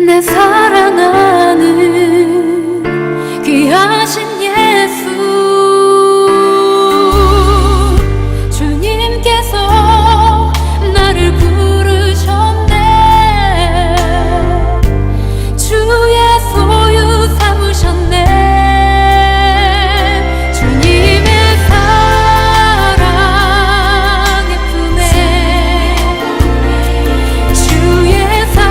내 사랑하는 귀하신 예수, 주님께서 나를 부르셨네. 주의 소유 삼으셨네. 주님의 사랑의 품에 주의 사랑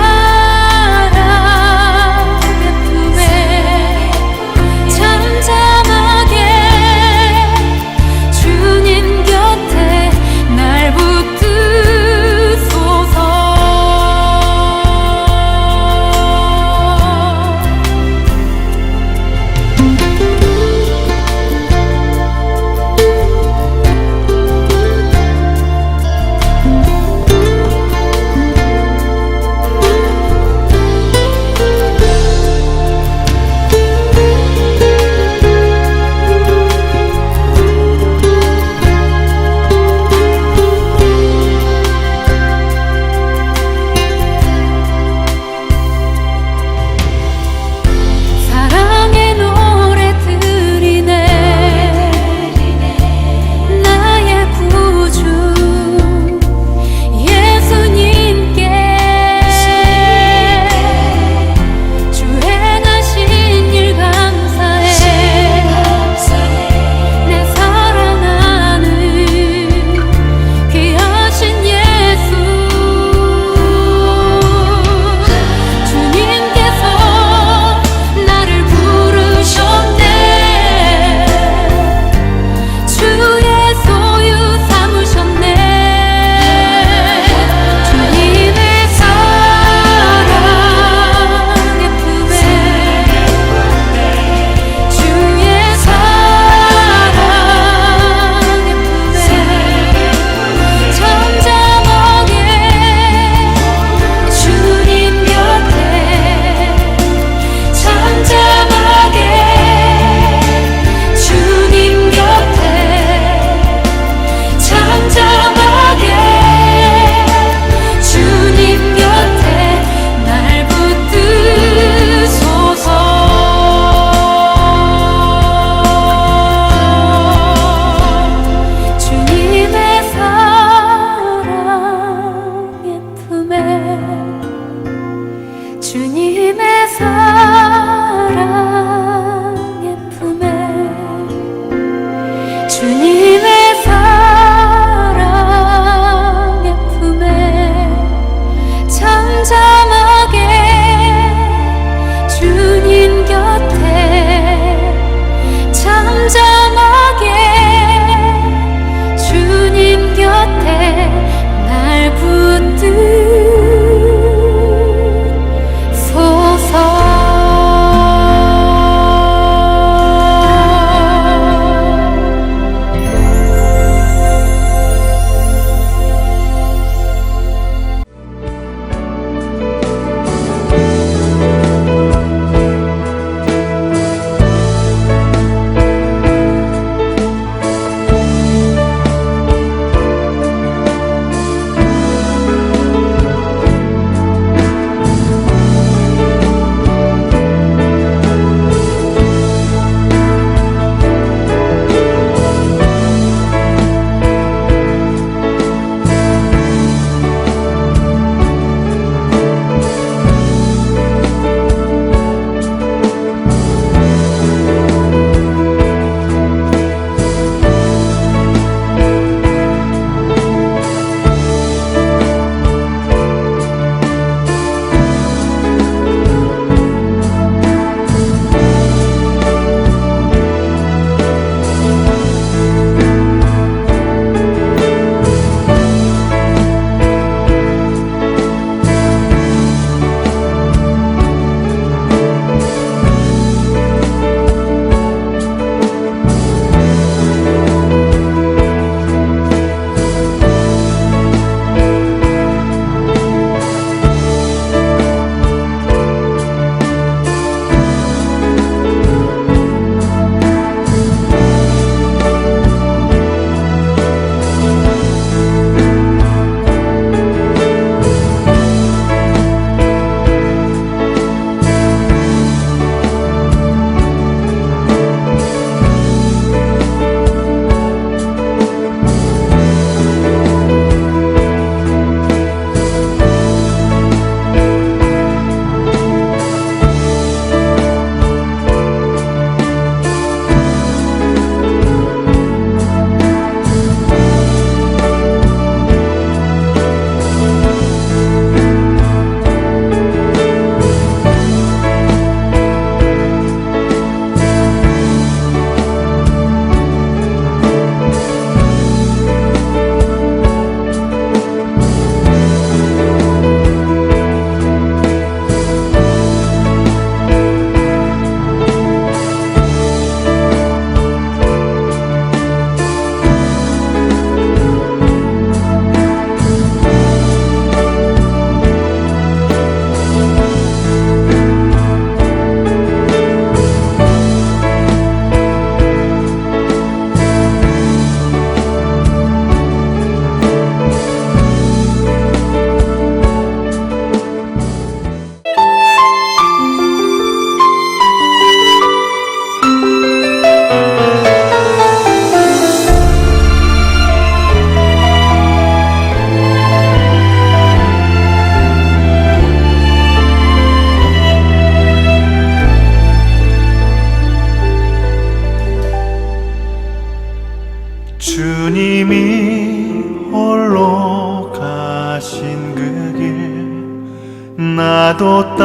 나도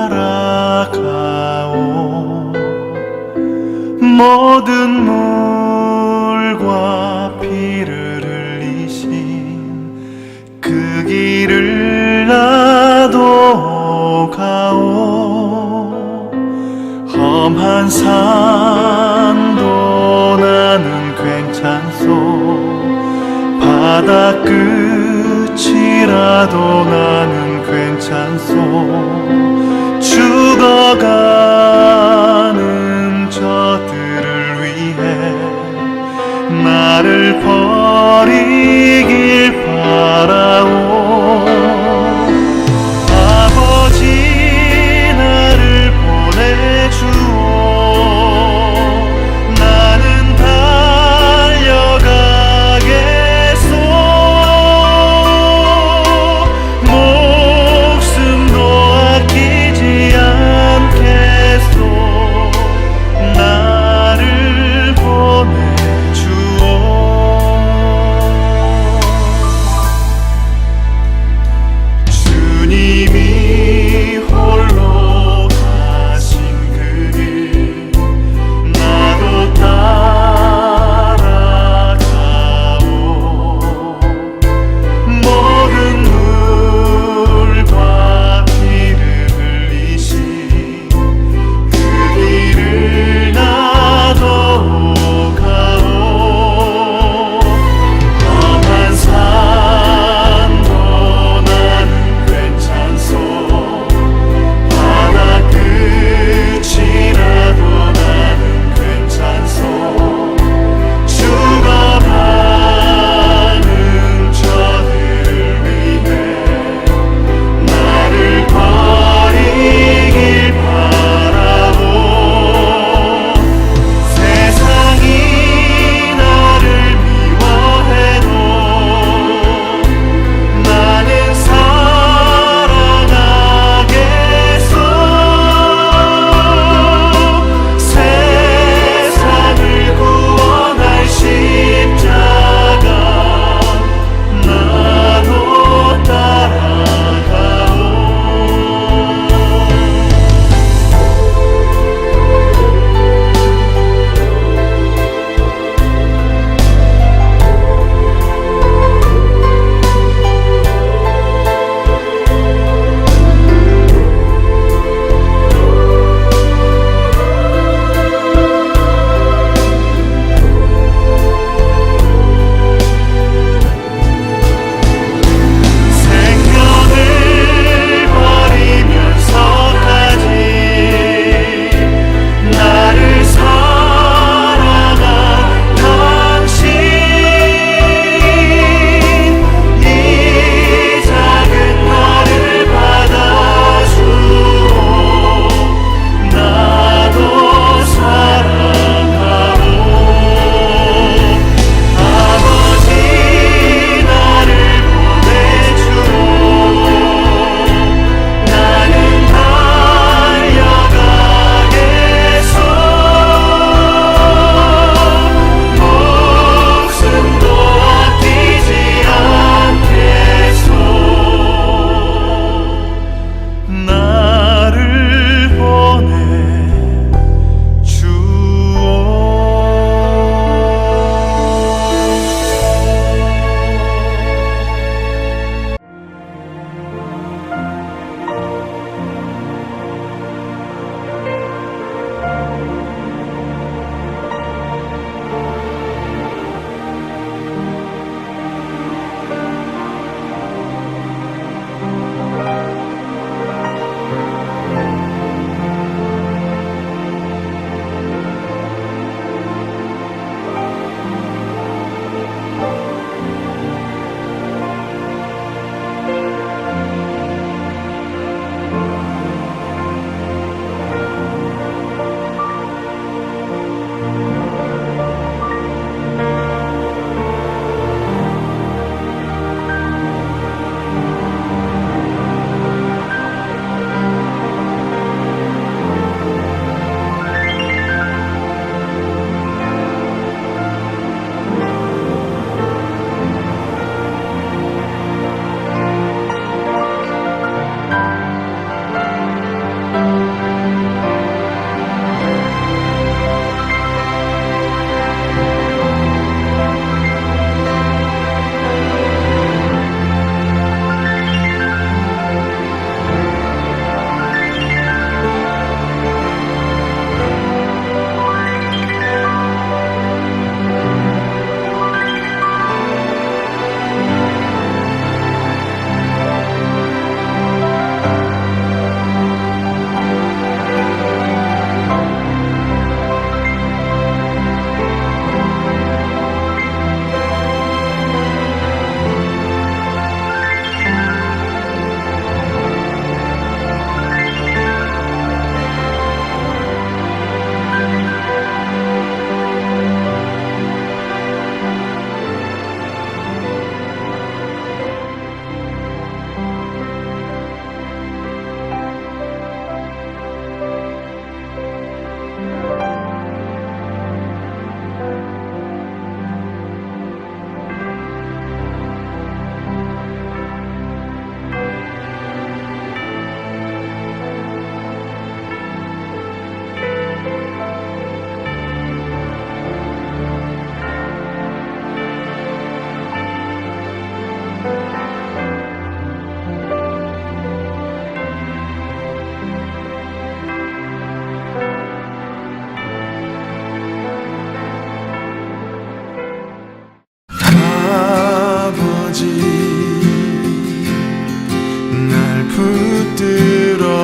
따라가오. 모든 물과 피를 흘리신 그 길을 나도 가오. 험한 산도 나는 괜찮소. 바다 끝이라도 나는 괜찮소. 죽어가는 저들을 위해 나를 버리길 바라오. 아버지 나를 보내주오. 나는 달려가겠소. 목숨도 아끼지 않겠소. 나를 보내주오.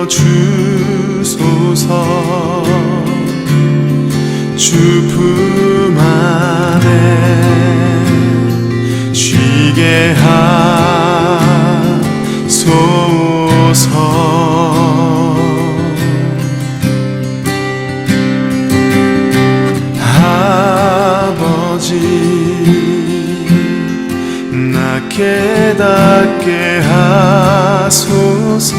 주소서. 주 품 안에 쉬게 하소서. 아버지 나 깨닫게 하소서.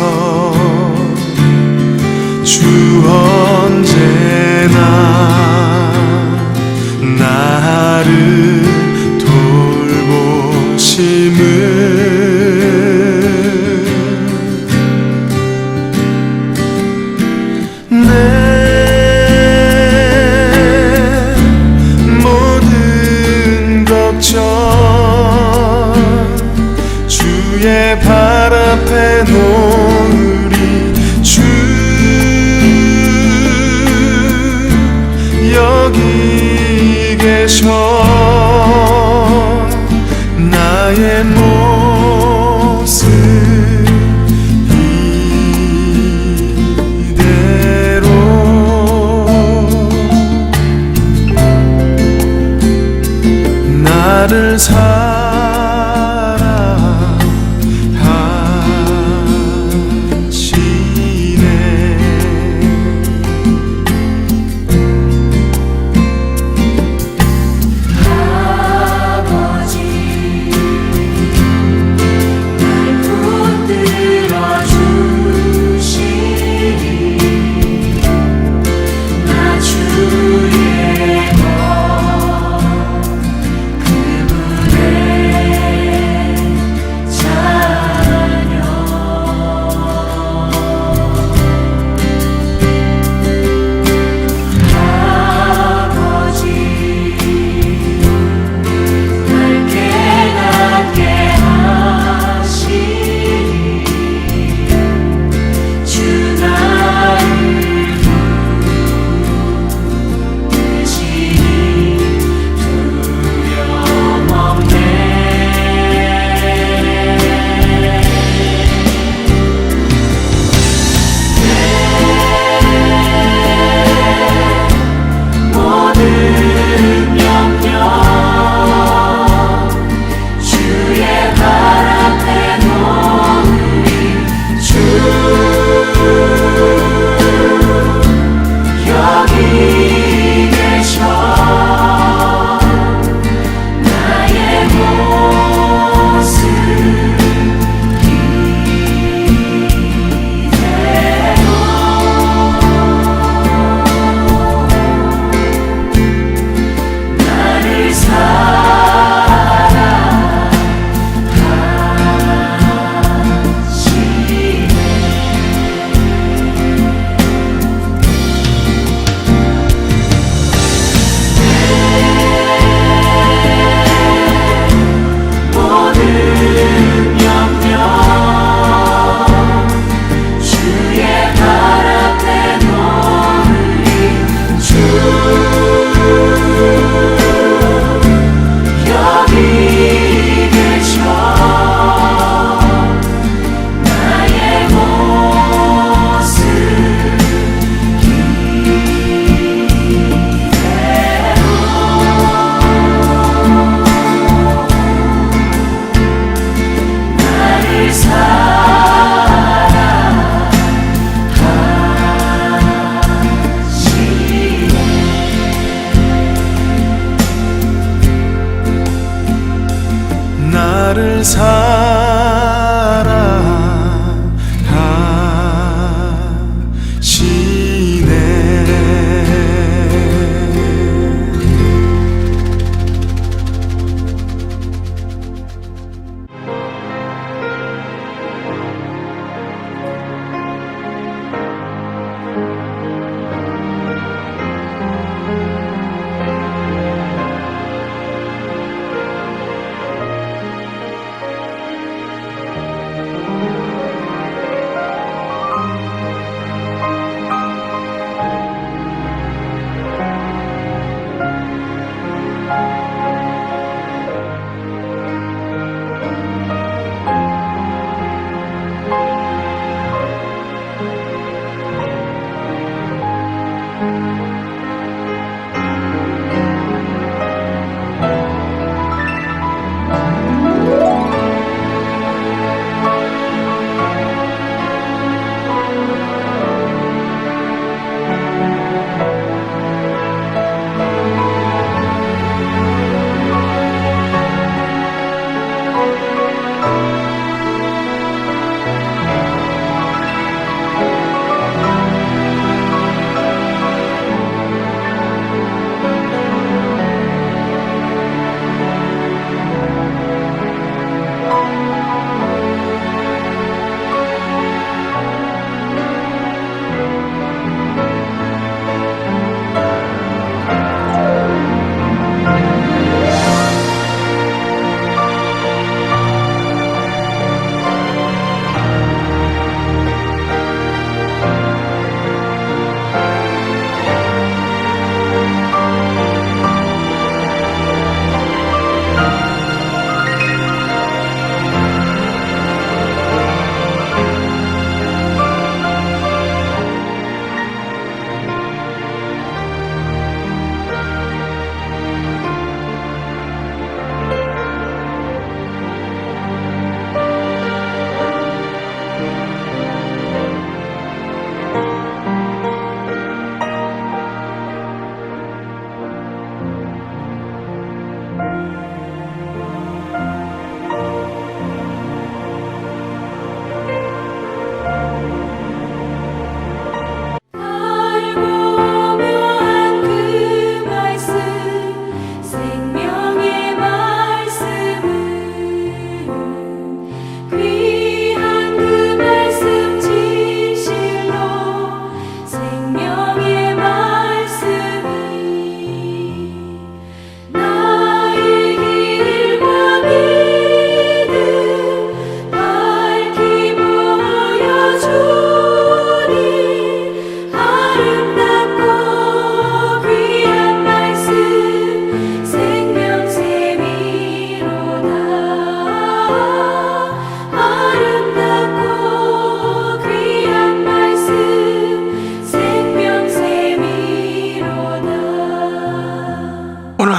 주 언제나 나를 돌보심을 내 모든 걱정 주의 발 앞에 놓으리. 주 여기 계셔. 나의 모습 이대로 나를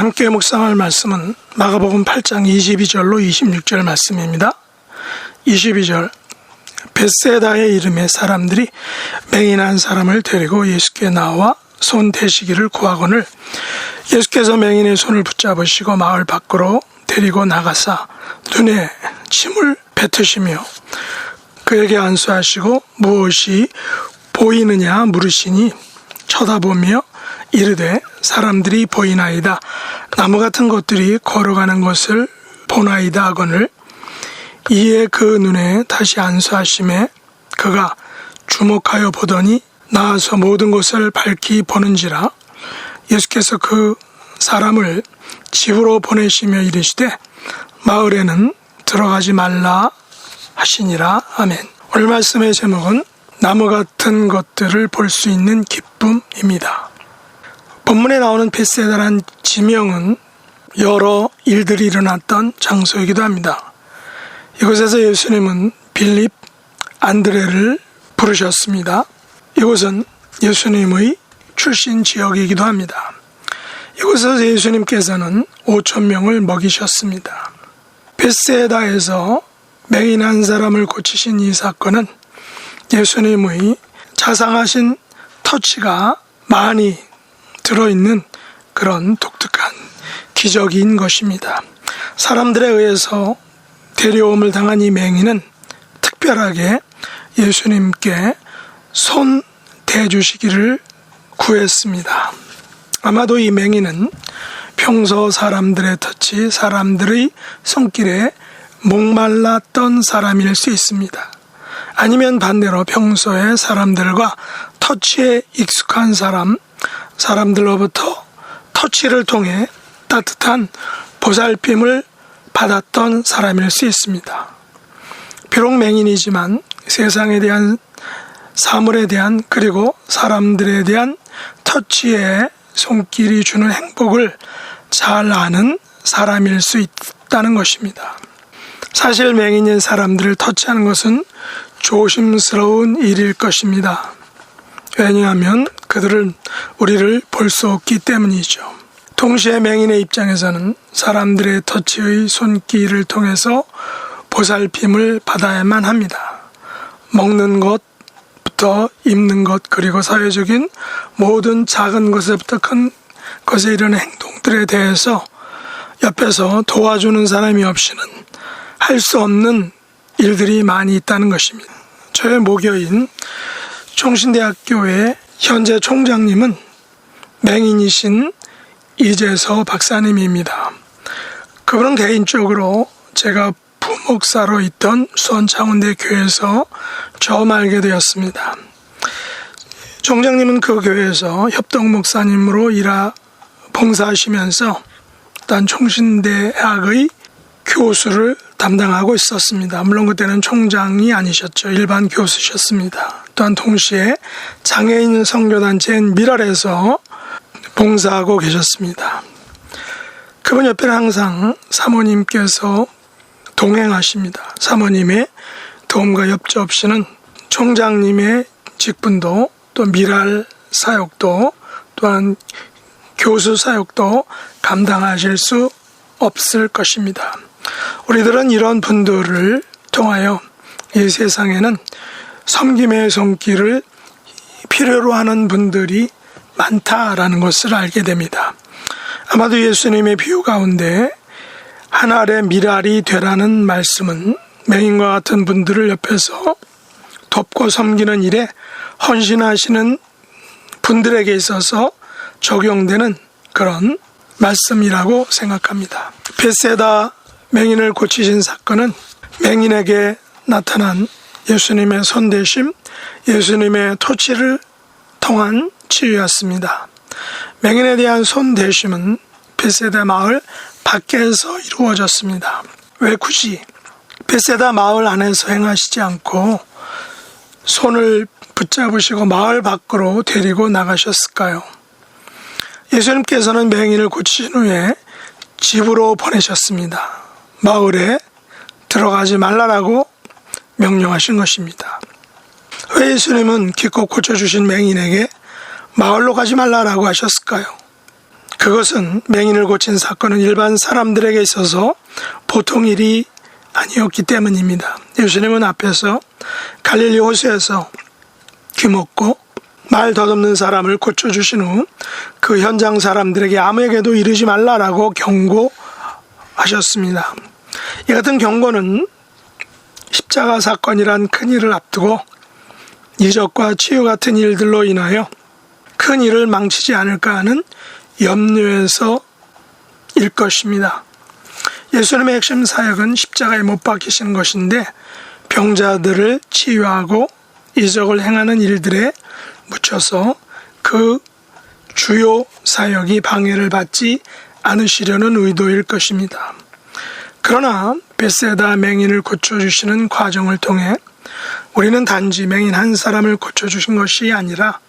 함께 묵상할 말씀은 마가복음 8장 22절로 26절 말씀입니다. 22절 벳세다의 이름의 사람들이 맹인한 사람을 데리고 예수께 나와 손 대시기를 구하거늘 예수께서 맹인의 손을 붙잡으시고 마을 밖으로 데리고 나가사 눈에 침을 뱉으시며 그에게 안수하시고 무엇이 보이느냐 물으시니 쳐다보며 이르되 사람들이 보이나이다. 나무 같은 것들이 걸어가는 것을 보나이다 하거늘 이에 그 눈에 다시 안수하심에 그가 주목하여 보더니 나아서 모든 것을 밝히 보는지라. 예수께서 그 사람을 집으로 보내시며 이르시되 마을에는 들어가지 말라 하시니라. 아멘. 오늘 말씀의 제목은 나무 같은 것들을 볼 수 있는 기쁨입니다. 본문에 나오는 벳세다란 지명은 여러 일들이 일어났던 장소이기도 합니다. 이곳에서 예수님은 빌립, 안드레를 부르셨습니다. 이곳은 예수님의 출신 지역이기도 합니다. 이곳에서 예수님께서는 5,000명을 먹이셨습니다. 벳세다에서 맹인한 사람을 고치신 이 사건은 예수님의 자상하신 터치가 많이 들어있는 그런 독특한 기적인 것입니다. 사람들에 의해서 데려옴을 당한 이 맹인은 특별하게 예수님께 손 대주시기를 구했습니다. 아마도 이 맹인은 평소 사람들의 터치, 사람들의 손길에 목말랐던 사람일 수 있습니다. 아니면 반대로 평소에 사람들과 터치에 익숙한 사람들로부터 터치를 통해 따뜻한 보살핌을 받았던 사람일 수 있습니다. 비록 맹인이지만 세상에 대한 사물에 대한 그리고 사람들에 대한 터치의 손길이 주는 행복을 잘 아는 사람일 수 있다는 것입니다. 사실 맹인인 사람들을 터치하는 것은 조심스러운 일일 것입니다. 왜냐하면 그들은 우리를 볼 수 없기 때문이죠. 동시에 맹인의 입장에서는 사람들의 터치의 손길을 통해서 보살핌을 받아야만 합니다. 먹는 것부터 입는 것 그리고 사회적인 모든 작은 것에부터 큰 것에 이르는 행동들에 대해서 옆에서 도와주는 사람이 없이는 할 수 없는 일들이 많이 있다는 것입니다. 저의 모교인 총신대학교의 현재 총장님은 맹인이신 이재서 박사님입니다. 그분은 개인적으로 제가 부목사로 있던 수원 창원대 교회에서 처음 알게 되었습니다. 총장님은 그 교회에서 협동 목사님으로 봉사하시면서 일단 총신대학의 교수를 담당하고 있었습니다. 물론 그때는 총장이 아니셨죠. 일반 교수셨습니다. 또한 동시에 장애인 선교단체인 미랄에서 봉사하고 계셨습니다. 그분 옆에는 항상 사모님께서 동행하십니다. 사모님의 도움과 협조 없이는 총장님의 직분도 또 미랄 사역도 또한 교수 사역도 감당하실 수 없을 것입니다. 우리들은 이런 분들을 통하여 이 세상에는 섬김의 손길을 필요로 하는 분들이 많다라는 것을 알게 됩니다. 아마도 예수님의 비유 가운데 한 알의 미랄이 되라는 말씀은 맹인과 같은 분들을 옆에서 돕고 섬기는 일에 헌신하시는 분들에게 있어서 적용되는 그런 말씀이라고 생각합니다. 벳세다 맹인을 고치신 사건은 맹인에게 나타난 예수님의 손대심, 예수님의 토치를 통한 치유였습니다. 맹인에 대한 손대심은 벳세다 마을 밖에서 이루어졌습니다. 왜 굳이 벳세다 마을 안에서 행하시지 않고 손을 붙잡으시고 마을 밖으로 데리고 나가셨을까요? 예수님께서는 맹인을 고치신 후에 집으로 보내셨습니다. 마을에 들어가지 말라라고 명령하신 것입니다. 왜 예수님은 기껏 고쳐주신 맹인에게 마을로 가지 말라라고 하셨을까요? 그것은 맹인을 고친 사건은 일반 사람들에게 있어서 보통 일이 아니었기 때문입니다. 예수님은 앞에서 갈릴리 호수에서 귀먹고 말 덧없는 사람을 고쳐주신 후 그 현장 사람들에게 아무에게도 이르지 말라라고 경고하셨습니다. 이 같은 경고는 십자가 사건이란 큰 일을 앞두고 이적과 치유 같은 일들로 인하여 큰 일을 망치지 않을까 하는 염려에서 일 것입니다. 예수님의 핵심 사역은 십자가에 못 박히시는 것인데 병자들을 치유하고 이적을 행하는 일들에 묻혀서 그 주요 사역이 방해를 받지 않으시려는 의도일 것입니다. 그러나 벳세다 맹인을 고쳐주시는 과정을 통해 우리는 단지 맹인 한 사람을 고쳐주신 것이 아니라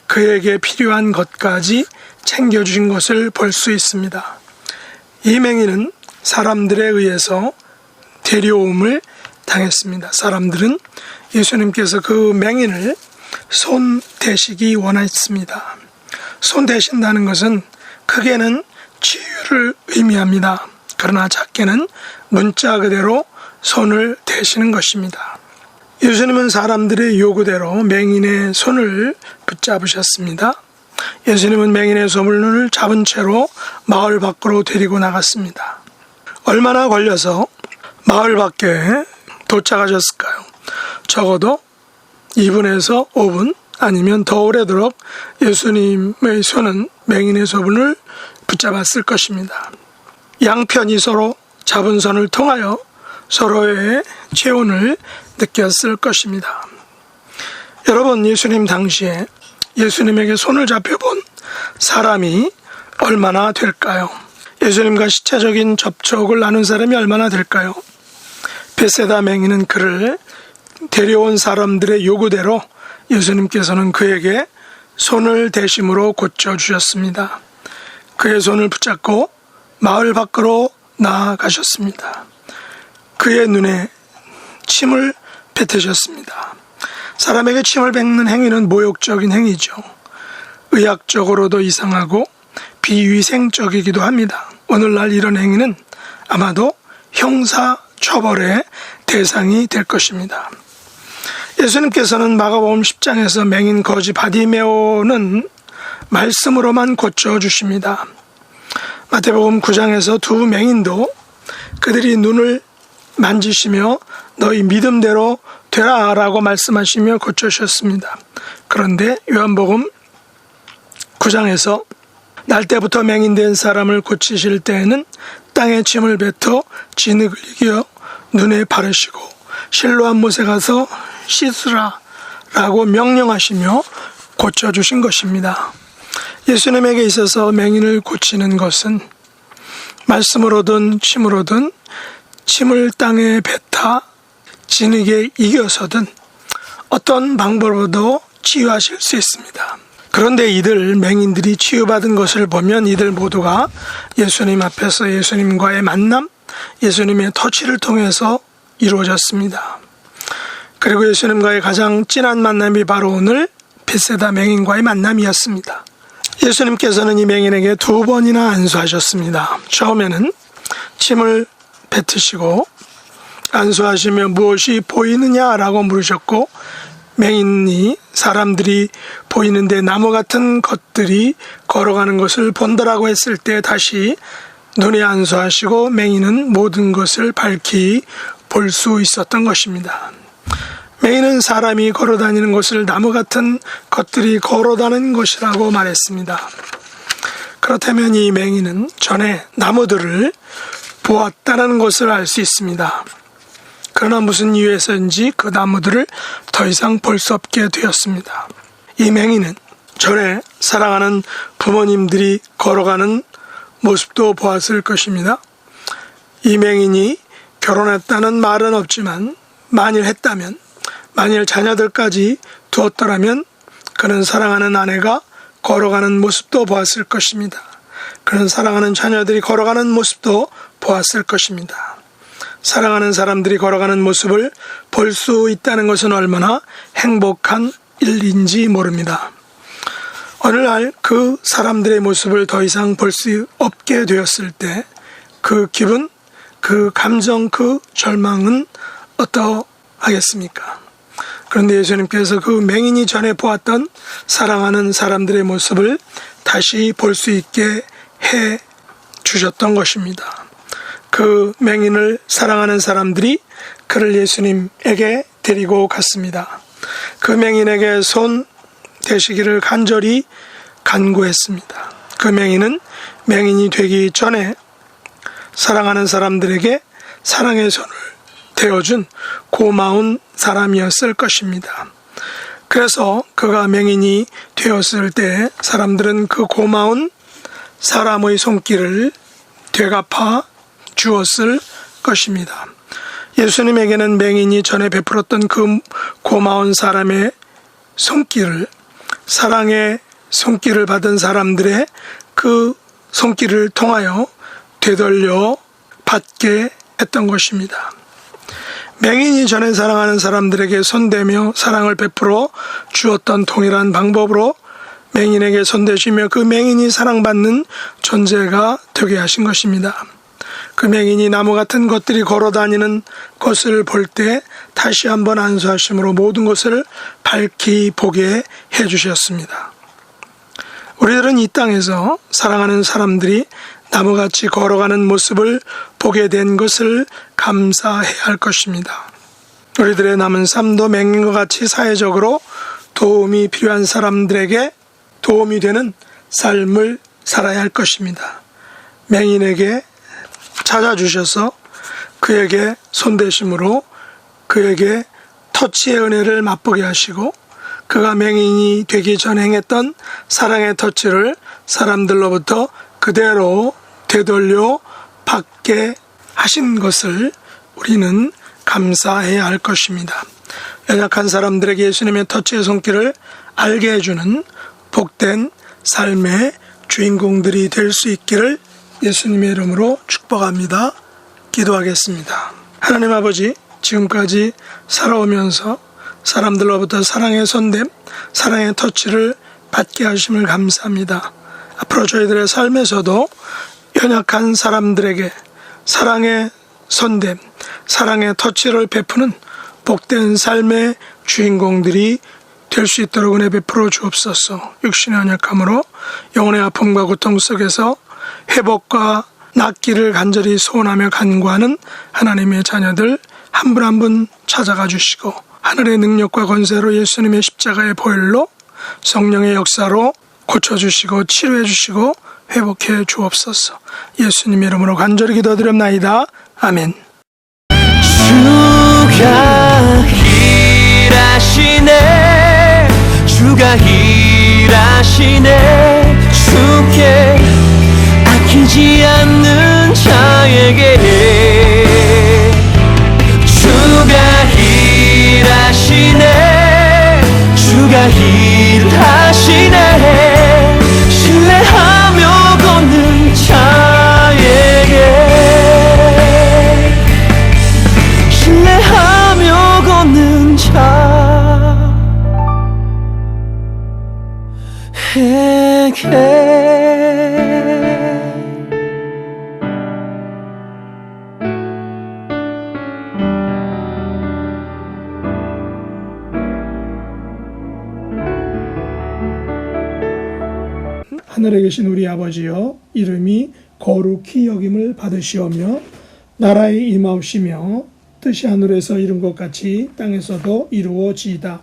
그에게 필요한 것까지 챙겨주신 것을 볼 수 있습니다. 이 맹인은 사람들에 의해서 데려옴을 당했습니다. 사람들은 예수님께서 그 맹인을 손 대시기 원했습니다. 손 대신다는 것은 크게는 치유를 의미합니다. 그러나 작게는 문자 그대로 손을 대시는 것입니다. 예수님은 사람들의 요구대로 맹인의 손을 붙잡으셨습니다. 예수님은 맹인의 손을 잡은 채로 마을 밖으로 데리고 나갔습니다. 얼마나 걸려서 마을 밖에 도착하셨을까요? 적어도 2분에서 5분 아니면 더 오래도록 예수님의 손은 맹인의 손을 붙잡았을 것입니다. 양편이 서로 잡은 손을 통하여 서로의 체온을 느꼈을 것입니다. 여러분, 예수님 당시에 예수님에게 손을 잡혀본 사람이 얼마나 될까요? 예수님과 실체적인 접촉을 나눈 사람이 얼마나 될까요? 벳세다 맹인은 그를 데려온 사람들의 요구대로 예수님께서는 그에게 손을 대심으로 고쳐주셨습니다. 그의 손을 붙잡고 마을 밖으로 나아가셨습니다. 그의 눈에 침을 뱉으셨습니다. 사람에게 침을 뱉는 행위는 모욕적인 행위죠. 의학적으로도 이상하고 비위생적이기도 합니다. 오늘날 이런 행위는 아마도 형사처벌의 대상이 될 것입니다. 예수님께서는 마가복음 10장에서 맹인 거지 바디메오는 말씀으로만 고쳐주십니다. 마태복음 9장에서 두 맹인도 그들이 눈을 만지시며 너희 믿음대로 되라 라고 말씀하시며 고쳐주셨습니다. 그런데 요한복음 9장에서 날 때부터 맹인된 사람을 고치실 때에는 땅에 침을 뱉어 진흙을 이겨 눈에 바르시고 실로암 못에 가서 씻으라 라고 명령하시며 고쳐주신 것입니다. 예수님에게 있어서 맹인을 고치는 것은 말씀으로든 침으로든 침을 땅에 뱉어 진흙에 이겨서든 어떤 방법으로도 치유하실 수 있습니다. 그런데 이들 맹인들이 치유받은 것을 보면 이들 모두가 예수님 앞에서 예수님과의 만남, 예수님의 터치를 통해서 이루어졌습니다. 그리고 예수님과의 가장 진한 만남이 바로 오늘 벳세다 맹인과의 만남이었습니다. 예수님께서는 이 맹인에게 2번이나 안수하셨습니다. 처음에는 침을 뱉으시고 안수하시며 무엇이 보이느냐라고 물으셨고 맹인이 사람들이 보이는데 나무 같은 것들이 걸어가는 것을 본다라고 했을 때 다시 눈에 안수하시고 맹인은 모든 것을 밝히 볼 수 있었던 것입니다. 맹인은 사람이 걸어다니는 것을 나무 같은 것들이 걸어다니는 것이라고 말했습니다. 그렇다면 이 맹인은 전에 나무들을 보았다는 것을 알 수 있습니다. 그러나 무슨 이유에서인지 그 나무들을 더 이상 볼 수 없게 되었습니다. 이 맹인은 전에 사랑하는 부모님들이 걸어가는 모습도 보았을 것입니다. 이 맹인이 결혼했다는 말은 없지만 만일 했다면, 만일 자녀들까지 두었더라면 그는 사랑하는 아내가 걸어가는 모습도 보았을 것입니다. 그는 사랑하는 자녀들이 걸어가는 모습도 보았을 것입니다. 사랑하는 사람들이 걸어가는 모습을 볼 수 있다는 것은 얼마나 행복한 일인지 모릅니다. 어느 날 그 사람들의 모습을 더 이상 볼 수 없게 되었을 때 그 기분, 그 감정, 그 절망은 어떠하겠습니까? 그런데 예수님께서 그 맹인이 전에 보았던 사랑하는 사람들의 모습을 다시 볼 수 있게 해 주셨던 것입니다. 그 맹인을 사랑하는 사람들이 그를 예수님에게 데리고 갔습니다. 그 맹인에게 손 대시기를 간절히 간구했습니다. 그 맹인은 맹인이 되기 전에 사랑하는 사람들에게 사랑의 손을 대어준 고마운 사람이었을 것입니다. 그래서 그가 맹인이 되었을 때 사람들은 그 고마운 사람의 손길을 되갚아 주었을 것입니다. 예수님에게는 맹인이 전에 베풀었던 그 고마운 사람의 손길을, 사랑의 손길을 받은 사람들의 그 손길을 통하여 되돌려 받게 했던 것입니다. 맹인이 전에 사랑하는 사람들에게 손대며 사랑을 베풀어 주었던 동일한 방법으로 맹인에게 손대시며 그 맹인이 사랑받는 존재가 되게 하신 것입니다. 그 맹인이 나무 같은 것들이 걸어다니는 것을 볼 때 다시 한번 안수하심으로 모든 것을 밝히 보게 해주셨습니다. 우리들은 이 땅에서 사랑하는 사람들이 나무같이 걸어가는 모습을 보게 된 것을 감사해야 할 것입니다. 우리들의 남은 삶도 맹인과 같이 사회적으로 도움이 필요한 사람들에게 도움이 되는 삶을 살아야 할 것입니다. 맹인에게 찾아주셔서 그에게 손대심으로 그에게 터치의 은혜를 맛보게 하시고 그가 맹인이 되기 전 행했던 사랑의 터치를 사람들로부터 그대로 되돌려 받게 하신 것을 우리는 감사해야 할 것입니다. 연약한 사람들에게 예수님의 터치의 손길을 알게 해주는 복된 삶의 주인공들이 될 수 있기를 예수님의 이름으로 축복합니다. 기도하겠습니다. 하나님 아버지, 지금까지 살아오면서 사람들로부터 사랑의 손됨, 사랑의 터치를 받게 하심을 감사합니다. 앞으로 저희들의 삶에서도 연약한 사람들에게 사랑의 손됨, 사랑의 터치를 베푸는 복된 삶의 주인공들이 될 수 있도록 은혜 베풀어 주옵소서. 육신의 연약함으로 영혼의 아픔과 고통 속에서 회복과 낫기를 간절히 소원하며 간구하는 하나님의 자녀들 한 분 한 분 찾아가 주시고 하늘의 능력과 권세로 예수님의 십자가의 보혈로 성령의 역사로 고쳐주시고 치료해주시고 회복해 주옵소서. 예수님의 이름으로 간절히 기도드립나이다. 아멘. 주가 일하시네, 주가 일하시네. 주께 아끼지 않는 자에게 주가 일하시네, 주가 일하시네. 신뢰하며 걷는 자에게, 신뢰하며 걷는 자에게. 하늘에 계신 우리 아버지여, 이름이 거룩히 여김을 받으시오며 나라에 임하옵시며 뜻이 하늘에서 이룬 것 같이 땅에서도 이루어지이다.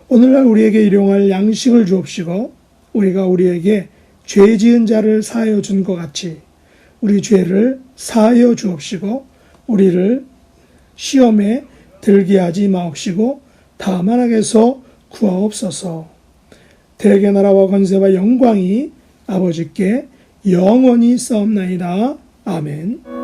오늘날 우리에게 일용할 양식을 주옵시고 우리가 우리에게 죄 지은 자를 사하여 준 것 같이 우리 죄를 사하여 주옵시고 우리를 시험에 들게 하지 마옵시고 다만 악에서 구하옵소서. 대개 나라와 권세와 영광이 아버지께 영원히 싸움나이다. 아멘.